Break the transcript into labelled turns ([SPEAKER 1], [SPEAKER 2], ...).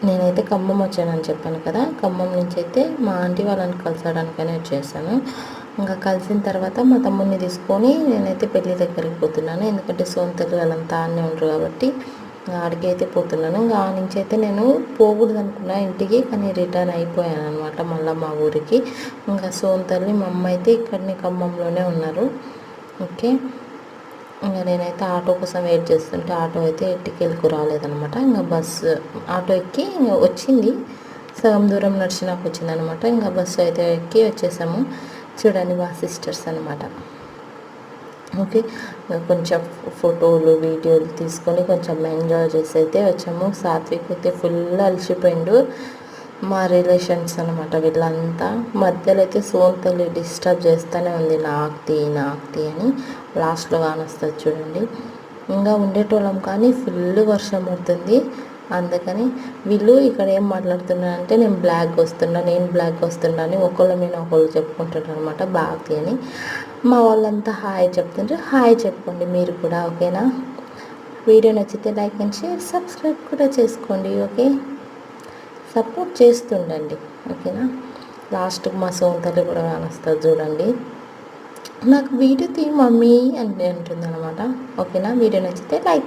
[SPEAKER 1] నేనైతే ఖమ్మం వచ్చానని చెప్పాను కదా, ఖమ్మం నుంచి అయితే మా ఆంటీ వాళ్ళని కలిసడానికనే వచ్చేసాను. ఇంకా కలిసిన తర్వాత మా తమ్ముడిని తీసుకొని నేనైతే పెళ్ళి దగ్గరికి పోతున్నాను. ఎందుకంటే సొంతలు వాళ్ళంతా అన్నీ ఉండరు కాబట్టి ఆడికి అయితే పోతున్నాను. ఇంకా ఆ నుంచి అయితే నేను పోకూడదు అనుకున్నా ఇంటికి, కానీ రిటర్న్ అయిపోయాను అనమాట మళ్ళీ మా ఊరికి. ఇంకా సొంతల్ని మా అమ్మ అయితే ఇక్కడనే ఖమ్మంలోనే ఉన్నారు. ఓకే, ఇంకా నేనైతే ఆటో కోసం వెయిట్ చేస్తుంటే ఆటో అయితే ఎట్టికెళ్ళకు రాలేదనమాట. ఇంకా బస్సు ఆటో ఎక్కి ఇంకా వచ్చింది, సగం దూరం నడిచినాక వచ్చిందనమాట. ఇంకా బస్సు అయితే ఎక్కి వచ్చేసాము. చూడండి మా సిస్టర్స్ అనమాట. ఓకే, కొంచెం ఫోటోలు వీడియోలు తీసుకొని కొంచెం ఎంజాయ్ చేసి అయితే వచ్చాము. సాత్విక్ అయితే ఫుల్ అలసిపోయిండు. మా రిలేషన్స్ అనమాట వీళ్ళంతా. మధ్యలో అయితే సోంతల్లి డిస్టర్బ్ చేస్తూనే ఉంది, నాకుతీ అని. లాస్ట్లో కానొస్తుంది చూడండి. ఇంకా ఉండేటోళ్ళం కానీ ఫుల్ వర్షం పడుతుంది. అందుకని వీళ్ళు ఇక్కడ ఏం మాట్లాడుతున్నారంటే నేను బ్లాక్ వస్తున్నా అని ఒకళ్ళ మీద ఒకళ్ళు చెప్పుకుంటారు అనమాట, బాగా అని. మా వాళ్ళంతా హాయ్ చెప్తుంటారు. హాయ్ చెప్పుకోండి మీరు కూడా, ఓకేనా? వీడియో నచ్చితే లైక్ అండ్ షేర్, సబ్స్క్రైబ్ కూడా చేసుకోండి. ఓకే, సపోర్ట్ చేస్తుండండి, ఓకేనా? లాస్ట్కి మా సొంతలు కూడా కానొస్తుంది చూడండి. నాకు వీడియో తీ మమ్మీ అని అంటుంది అనమాట. ఓకేనా? వీడియో నచ్చితే లైక్